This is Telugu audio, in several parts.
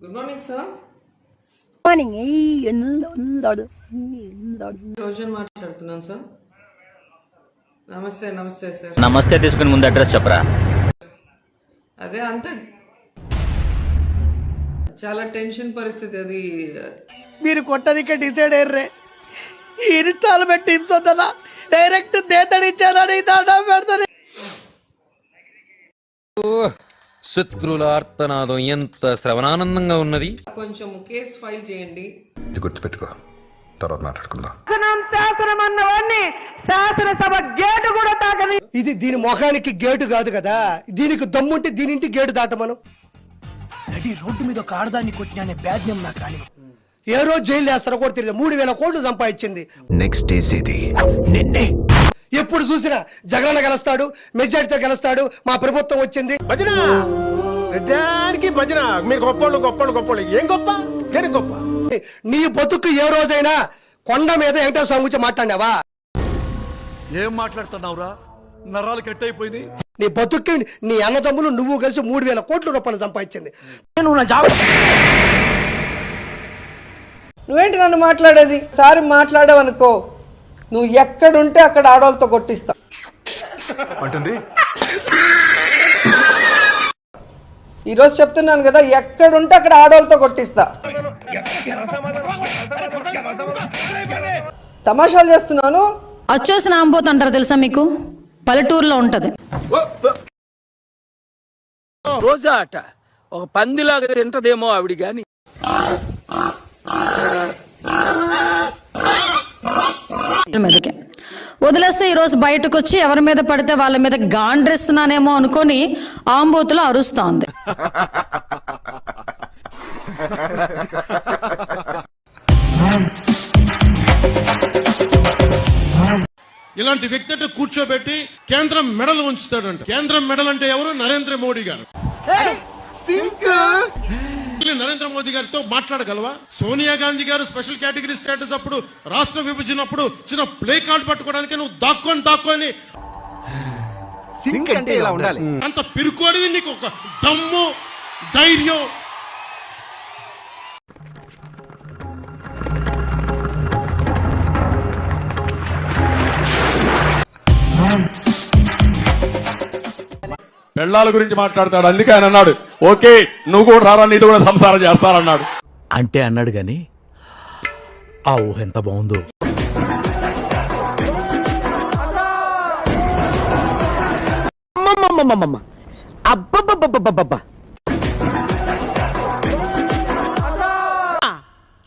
Good morning sir. మార్నింగ్. రోజన్ మాట్లాడుతున్నాను సార్. నమస్తే నమస్తే సార్. నమస్తే తీసుకుని ముందు అడ్రస్ చెప్పరా. అదే అంత చాలా టెన్షన్ పరిస్థితి అది. మీరు కొట్టనికే డిసైడ్ అయ్యర్రే. ఇన్స్టాల్మెంట్ టీమ్స్ వద్దా డైరెక్ట్ దేతడిచ్చారని దండం పెడతారు. శత్రుల ఆర్తనాదం ఎంత శ్రవణానందంగా ఉన్నది. కొంచెం కేసు ఫైల్ చేయండి. ఇది గుర్తుపెట్టుకో, తర్వాత మాట్లాడుకుందాం. ఇది దీని మొఖానికి గేటు కాదు కదా, దీనికి దమ్ముంటే దీనింటి గేటు దాటమను. నడి రోడ్డు మీద ఒక ఆడదాన్ని కొట్టినా బ్యాడ్ నేమ్ నాకు రాని. ఏ రోజు జైలు వేస్తారో కూడా తెలియదు. 3,000 కోట్లు సంపాదించింది. నెక్స్ట్ డేసేది నిన్నే. ఎప్పుడు చూసినా జగన్ గెలుస్తాడు, మెజార్టీతో గెలుస్తాడు, మా ప్రభుత్వం వచ్చింది. భజన ప్రతిదానికి భజన. మీరు గొప్పోళ్ళు గొప్పోళ్ళు గొప్పోళ్ళు. ఏం గొప్ప దేనికి గొప్ప? నీ బతుకు ఏ రోజైనా కొండ మీద వెంకటేశ్వర స్వామి గురించి మాట్లాడినావా? ఏం మాట్లాడుతున్నావురా? నరాలు కట్ అయిపోయింది. నీ బతుక్కి నీ అన్నదమ్ములు నువ్వు కలిసి 3,000 కోట్ల రూపాయలు సంపాదించింది. నువ్వేంటి నన్ను మాట్లాడేది? సారి మాట్లాడావనుకో, నువ్వు ఎక్కడుంటే అక్కడ ఆడవాళ్ళతో కొట్టిస్తా అంటుంది. ఈరోజు చెప్తున్నాను కదా, ఎక్కడుంటే అక్కడ ఆడవాళ్ళతో కొట్టిస్తా. తమాషాలు చేస్తున్నాను. వచ్చేసిన ఆంబోత్ అంటారు తెలుసా మీకు? పల్లెటూరులో ఉంటది. రోజా అట ఒక పందిలాగా తింటదేమో ఆవిడ గాని. మీదకే వదిలేస్తే ఈరోజు బయటకు వచ్చి ఎవరి మీద పడితే వాళ్ళ మీద గాండ్రిస్తున్నానేమో అనుకొని ఆంబోతులో అరుస్తా ఉంది. ఇలాంటి వ్యక్తి అంటే కూర్చోబెట్టి కేంద్రం మెడల్ ఉంచుతాడంట. కేంద్రం మెడల్ అంటే ఎవరు? నరేంద్ర మోడీ గారు. నరేంద్ర మోదీ గారితో మాట్లాడగలవా? సోనియా గాంధీ గారు స్పెషల్ కేటగిరీ స్టేటస్ అప్పుడు, రాష్ట్ర విభజన అప్పుడు చిన్న ప్లే కార్డ్ పట్టుకోవడానికి నువ్వు దాక్కొని సింక్ అంటే ఇలా ఉండాలి. అంత పిరుకోడివి. నీకు ఒక దమ్ము ధైర్యం. పెళ్ళాల గురించి మాట్లాడతాడు. అందుకే ఆయన అన్నాడు, ఓకే నువ్వు కూడా రారా, నీతో కూడా సంసారం చేస్తారన్నాడు. అంటే అన్నాడు గాని ఆ ఊహ ఎంత బాగుందో.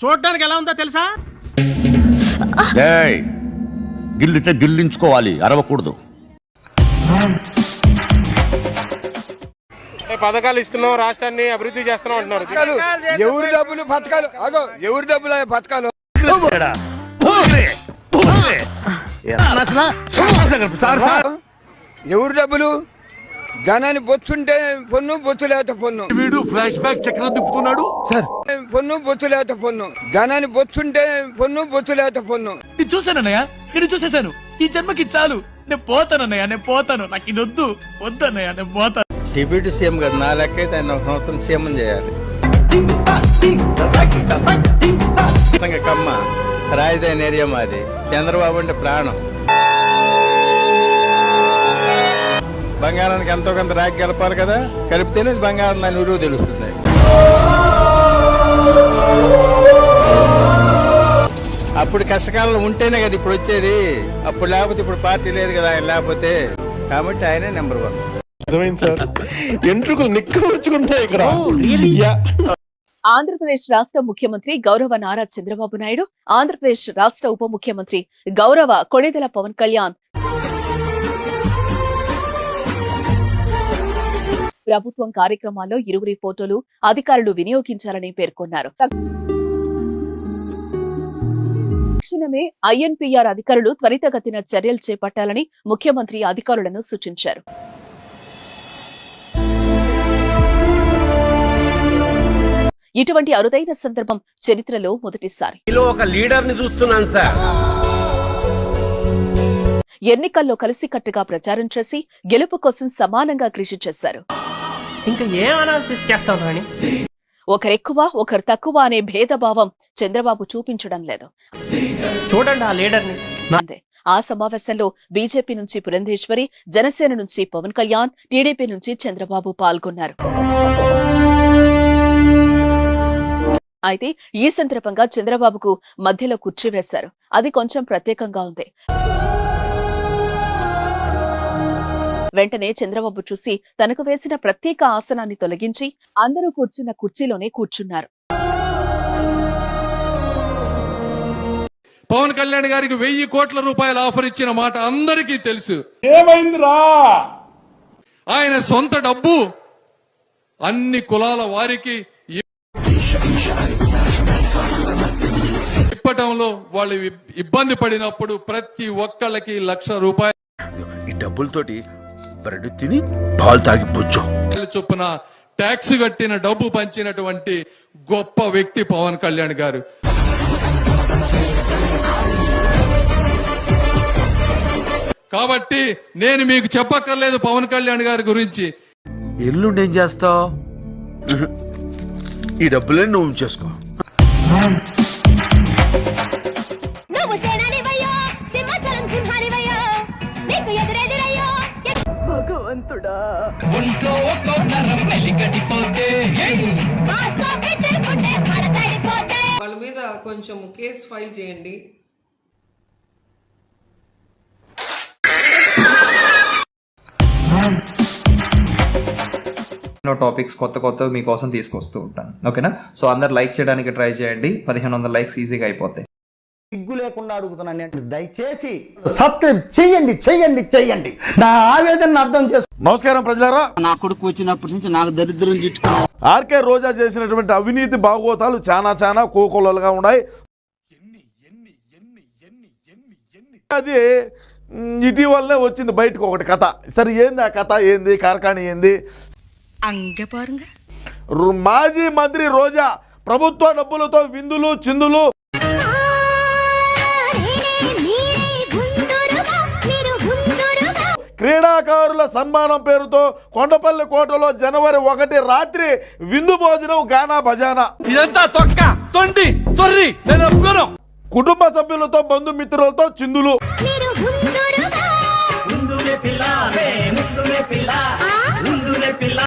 చూడడానికి ఎలా ఉందో తెలుసా? గిల్లితే గిల్లించుకోవాలి, అరవకూడదు. పథకాలు ఇస్తున్నావు, రాష్ట్రాన్ని అభివృద్ధి చేస్తున్నావు అంటున్నారు. ఎవరి డబ్బులు పథకాలు? అగో ఎవరి డబ్బులు పథకాలు? ఎవరి డబ్బులు? జనాన్ని బొచ్చుంటే పొన్ను, బొచ్చు లేత పొన్ను. వీడు ఫ్లాష్ బ్యాక్ చక్రం తిప్పుతున్నాడు సార్. పొన్ను, బొచ్చు లేత పొన్ను. జనాన్ని బొచ్చుంటే పొన్ను, బొచ్చు లేత పొన్ను. ఇది చూసానన్నయ్య, ఇది చూసేశాను. ఈ జన్మకి చాలు. నేను పోతానన్నయ్య, నేను పోతాను. నాకు ఇది వద్దు వద్దన్నయ్య, నేను పోతాను. డిప్యూటీ సీఎం కదా, నా లెక్క అయితే ఆయన ఒక సంవత్సరం సీఎం చేయాలి. కమ్మ రాజధాని ఏరియా మాది. చంద్రబాబు అంటే ప్రాణం. బంగారానికి ఎంతో కొంత రాకి కలపాలి కదా, కలిపితేనే బంగారం దాని విలువ తెలుస్తుంది. అప్పుడు కష్టకాలంలో ఉంటేనే కదా ఇప్పుడు వచ్చేది. అప్పుడు లేకపోతే ఇప్పుడు పార్టీ లేదు కదా ఆయన లేకపోతే. కాబట్టి ఆయనే నెంబర్ 1. అర్థమైంది సార్. ఎంట్రుకలు నిక్కవచ్చుకుంటాయి ఇక్కడ. ఆంధ్రప్రదేశ్ రాష్ట్ర ముఖ్యమంత్రి గౌరవ నారా చంద్రబాబు నాయుడు, ఆంధ్రప్రదేశ్ రాష్ట్ర ఉప ముఖ్యమంత్రి గౌరవ కొణిదెల పవన్ కళ్యాణ్ ప్రభుత్వం కార్యక్రమాల్లో ఇరువురి ఫోటోలు అధికారులు వినియోగించాలని పేర్కొన్నారు. తక్షణమే ఐఎన్పీఆర్ అధికారులు త్వరితగతిన చర్యలు చేపట్టాలని ముఖ్యమంత్రి అధికారులను సూచించారు. ఇటువంటి అరుదైన సందర్భం చరిత్రలో మొదటిసారి. ఒక లీడర్ ని చూస్తున్నాను సార్. ఎన్నికల్లో కలిసికట్టుగా ప్రచారం చేసి గెలుపు కోసం సమానంగా కృషి చేశారు. ఇంకా ఏం అనాలిసిస్ చేస్తావు? ఒకరెక్కువ ఒకరు తక్కువ అనే భేదభావం చంద్రబాబు చూపించడం లేదు. చూడండి ఆ లీడర్ని. అంతే. ఆ సమావేశంలో బీజేపీ నుంచి పురంధేశ్వరి, జనసేన నుంచి పవన్ కళ్యాణ్, టీడీపీ నుంచి చంద్రబాబు పాల్గొన్నారు. అయితే ఈ సందర్భంగా చంద్రబాబుకు మధ్యలో కుర్చీ వేశారు. అది కొంచెం ప్రత్యేకంగా ఉంది. వెంటనే చంద్రబాబు చూసి తనకు వేసిన ప్రత్యేక ఆసనాన్ని తొలగించి అందరూ కూర్చున్న కుర్చీలోనే కూర్చున్నారు. పవన్ కళ్యాణ్ గారికి 1000 కోట్ల రూపాయల ఆఫర్ ఇచ్చిన మాట అందరికీ తెలుసు. ఏమైందిరా? ఆయన సొంత డబ్బు అన్ని కులాల వారికి ఇప్పటంలో వాళ్ళు ఇబ్బంది పడినప్పుడు ప్రతి ఒక్కళ్ళకి ₹1,00,000 ఈ డబ్బులతోటి బ్రెడ్ తిని పాలు తాగి బుజ్జో చొప్పున ట్యాక్స్ కట్టిన డబ్బు పంచినటువంటి గొప్ప వ్యక్తి పవన్ కళ్యాణ్ గారు. కాబట్టి నేను మీకు చెప్పక్కర్లేదు పవన్ కళ్యాణ్ గారి గురించి. ఎల్లుండి ఏం చేస్తావు? ఈ డబ్బులని నువ్వు ఉంచేసుకో. భగవంతుడా, వాళ్ళ మీద కొంచెం కేసు ఫైల్ చేయండి. టాపిక్స్ కొత్త మీకోసం తీసుకొస్తూ ఉంటాను. ఓకేనా? సో అందరు లైక్ చేయడానికి ట్రై చేయండి. 1500 లైక్స్ ఈజీగా అయిపోతాయి. సిగ్గు లేకుండా అడుగుతున్నాను, దయచేసి సబ్స్క్రైబ్ చేయండి చేయండి చేయండి. నా ఆవేదన అర్థం చేసుకో. నమస్కారం ప్రజలారా. నా కొడుకు వచ్చినప్పటి నుంచి నాకు దరిద్రం చుట్టుకున్నా. ఆర్కే రోజా చేసినటువంటి అవినీతి బాగోతాలు చాలా కోకొల్లలుగా ఉన్నాయి. అది ఇటీవలనే వచ్చింది బయటకు ఒకటి కథ. సరే ఏంది ఆ కథ? ఏంది కార్ఖానీ? ఏంది? మాజీ మంత్రి రోజా ప్రభుత్వ డబ్బులతో విందులు చిందులు, క్రీడాకారుల సన్మానం పేరుతో కొండపల్లి కోటలో జనవరి 1 రాత్రి విందు భోజనం, గానా బజానా. ఇదంతా తొక్క తొండి తొర్రి. నేను ఒప్పుకోను. కుటుంబ సభ్యులతో బంధుమిత్రులతో చిందులు.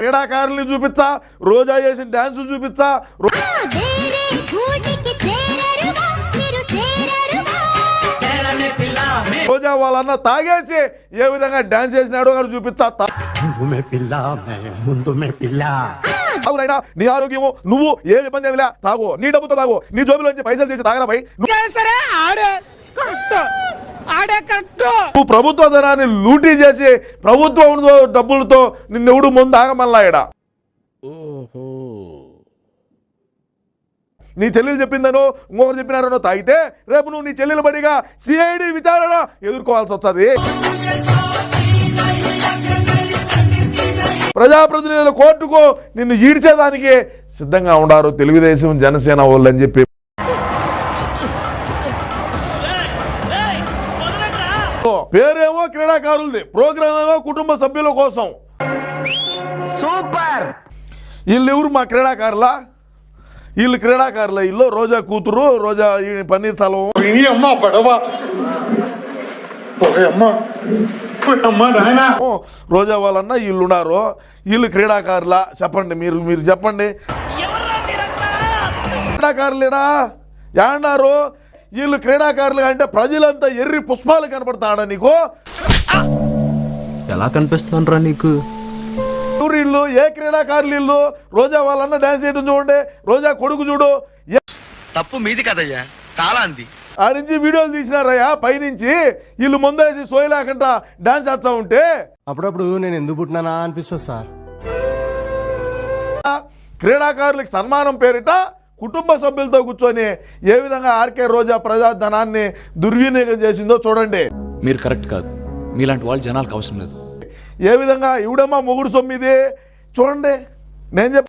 క్రీడాకారుల్ని చూపించా, రోజా చేసిన డాన్స్ చూపించా. రోజా వాళ్ళన్న తాగేసి ఏ విధంగా డాన్స్ చేసినాడో గారు చూపించా. అవునైనా నీ ఆరోగ్యము, నువ్వు ఏ ఇబ్బంది ఏమిలే, తాగు, నీ డబ్బుతో తాగు, నీ జోబులోంచి పైసలు తీసి తాగరా భయ్. నువ్వు ప్రభుత్వ ధనాన్ని లూటీ చేసి ప్రభుత్వం డబ్బులతో నిన్నెవడు ముందు ఆగమల్లా ఈడ. నీ చెల్లెలు చెప్పిందనో ఇంకొకరు చెప్పినారనో తాగితే రేపు నువ్వు నీ చెల్లెలు బడిగా సిఐడి విచారణ ఎదుర్కోవాల్సి వస్తుంది. ప్రజాప్రతినిధుల కోర్టుకు నిన్ను ఈడ్చేదానికి సిద్ధంగా ఉన్నారు తెలుగుదేశం జనసేన వాళ్ళు అని చెప్పి. పేరేమో క్రీడాకారులది, ప్రోగ్రామ్ ఏమో కుటుంబ సభ్యుల కోసం. సూపర్. వీళ్ళెవరు? మా క్రీడాకారులా? వీళ్ళు క్రీడాకారుల ఇల్లు. రోజా కూతురు, రోజా పన్నీర్ సెల్వం, రోజా వాళ్ళన్న వీళ్ళు ఉన్నారు. వీళ్ళు క్రీడాకారులా? చెప్పండి, మీరు చెప్పండి. క్రీడాకారులేనా? ఏమన్నారు? వీళ్ళు క్రీడాకారులు అంటే ప్రజలంతా ఎర్రి పుష్పాలు కనపడతాడా నీకు? ఎలా కనిపిస్తాను నీకు? ఇల్లు ఏ క్రీడాకారులు ఇల్లు? రోజా వాళ్ళన్న డాన్స్ చేయడం చూడండి, రోజా కొడుకు చూడు. తప్పు మీది కదయ్యా, కాలాంది. ఆ నుంచి వీడియోలు తీసినారయ్యా పైనుంచి. వీళ్ళు ముందేసి సోయి లేకుండా డాన్స్ చేస్తా ఉంటే అప్పుడప్పుడు నేను ఎందుకు పుట్టినానా అనిపిస్తుంది సార్. క్రీడాకారులకు సన్మానం పేరిట కుటుంబ సభ్యులతో కూర్చొని ఏ విధంగా ఆర్కే రోజా ప్రజాధనాన్ని దుర్వినియోగం చేసిందో చూడండి. మీరు కరెక్ట్ కాదు. మీలాంటి వాళ్ళు జనాలకు అవసరం లేదు. ఏ విధంగా ఇవిడమ్మా మొగుడు సొమ్మిది చూడండి. నేను చెప్ప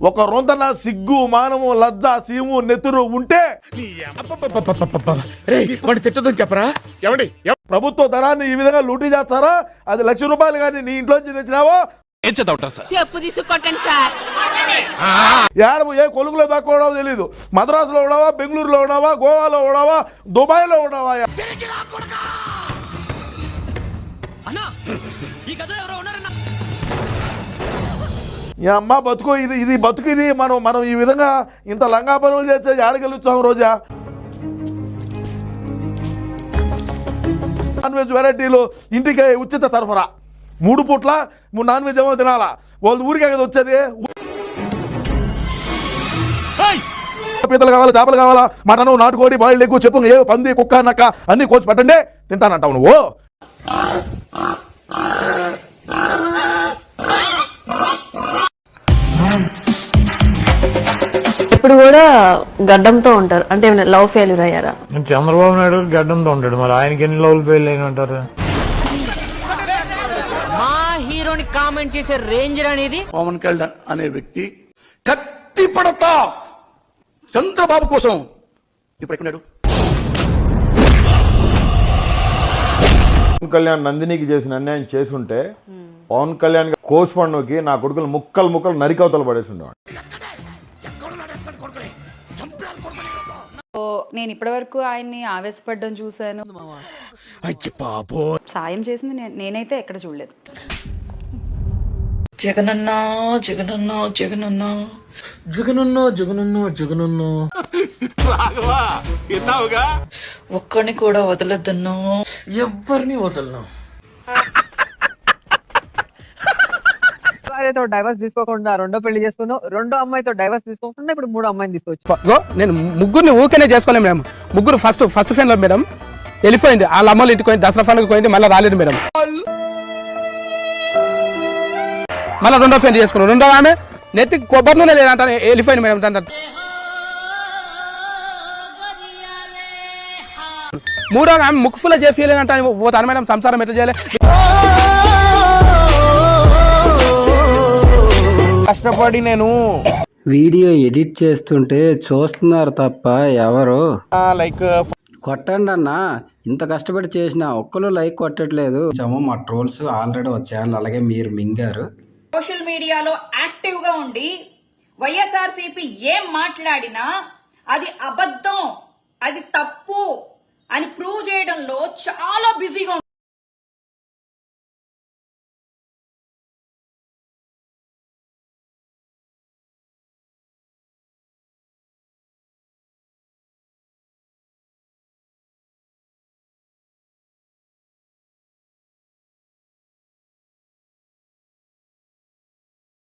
ఒక రొంతన సిగ్గు, మానము, లజ్జ, సీము, నెతురు ఉంటే తిట్టదని చెప్పరా? ప్రభుత్వ ధనాన్ని ఈ విధంగా లూటీ చేస్తారా? అది ₹1,00,000 కానీ నీ ఇంట్లోంచి తెచ్చినావో ఏం చేద్దాం సార్? చెప్పు తీసుకొట్టండి సార్. ఏ కొలుగులో దాకా ఉన్నావో తెలీదు. మద్రాసులో ఉన్నావా, బెంగళూరులో ఉన్నావా, గోవాలో ఉన్నావా, దుబాయ్లో ఉన్నావా? ఈ అమ్మ బతుకు ఇది బతుకు. ఇది మనం ఈ విధంగా ఇంత లంగా పనులు చేస్తే ఆడగలుగుతాం రోజా? నాన్ వెజ్ వెరైటీలు ఇంటికి ఉచిత సరఫరా, 3 పూట్ల నాన్ వెజ్ ఏమో తినాలా. వాళ్ళు ఊరికే కదా వచ్చేది. పీతలు కావాలా, చేపలు కావాలా, మటన్, నాటుకోడి, బాయిల్డ్ ఎగ్, చెప్పు ఏ పంది, కుక్క, నక్క అన్ని కోసి పెట్టండి తింటానంటావు నువ్వు. ఇప్పుడు కూడా గడ్డంతో ఉంటారు అంటే లవ్ ఫెయిల్యూర్ అయ్యారా? చంద్రబాబు నాయుడు గడ్డంతో ఉంటాడు, మరి ఆయనకి ఎన్ని లవ్లు ఫెయిల్ అయిన ఉంటారు? మా హీరోని కామెంట్ చేసే రేంజర్ అనేది పవన్ కళ్యాణ్ అనే వ్యక్తి కత్తి పడతా చంద్రబాబు కోసం ఇప్పుడు ఎక్కడున్నాడు? పవన్ కళ్యాణ్ నందినికి చేసిన అన్యాయం చేసుంటే పవన్ కళ్యాణ్ కోసి పండుకి నా కొడుకులు ముక్కలు నరికవతలు పడేసి ఉండేవాడు. నేను ఇప్పటి వరకు ఆయన్ని ఆవేశపడ్డం చూశాను, సాయం చేసింది నేనైతే ఎక్కడ చూడలేదు. జగనన్నా జగనన్నా జగనన్నా జగనన్నా జగనన్నా జగనన్నా ఒక్కడిని కూడా వదలద్దన్నా, ఎవరిని వదలను. భార్యతో డైవర్స్ తీసుకోకుండా రెండో పెళ్లి చేసుకున్నావు, రెండో అమ్మాయితో డైవర్స్ తీసుకోకుండా ఇప్పుడు 3వ అమ్మాయిని తీసుకొచ్చు. నేను ముగ్గురిని ఊకనే చేసుకోలేము మేడం. ముగ్గురు ఫస్ట్ ఫ్రెండ్ మేడం వెళ్ళిపోయింది, వాళ్ళ అమ్మలు ఇంటికి పోయింది, దసరా పండుగ పోయింది, మళ్ళీ రాలేదు మేడం. మళ్ళీ రెండో ఫ్రెండ్ చేసుకున్నాం, రెండో ఆమె నెత్తి కొబ్బరి నూనె లేదంటాను వెళ్ళిపోయింది మేడం. మూడో ఆమె ముక్కుఫుల్ల చేసి లేదంటాను పోతాను మేడం. సంసారం ఎట్లా చేయలే, కష్టపడి నేను వీడియో ఎడిట్ చేస్తుంటే చూస్తున్నారు తప్ప ఎవరు లైక్ కొట్టండి అన్న. ఇంత కష్టపడి చేసిన ఒక్కరు లైక్ కొట్టట్లేదు. మా ట్రోల్స్ ఆల్రెడీ వచ్చాయని అలాగే మీరు మింగారు. సోషల్ మీడియాలో యాక్టివ్ గా ఉండి వైఎస్ఆర్సీపీ ఏం మాట్లాడినా అది అబద్ధం, అది తప్పు అని ప్రూవ్ చేయడంలో చాలా బిజీగా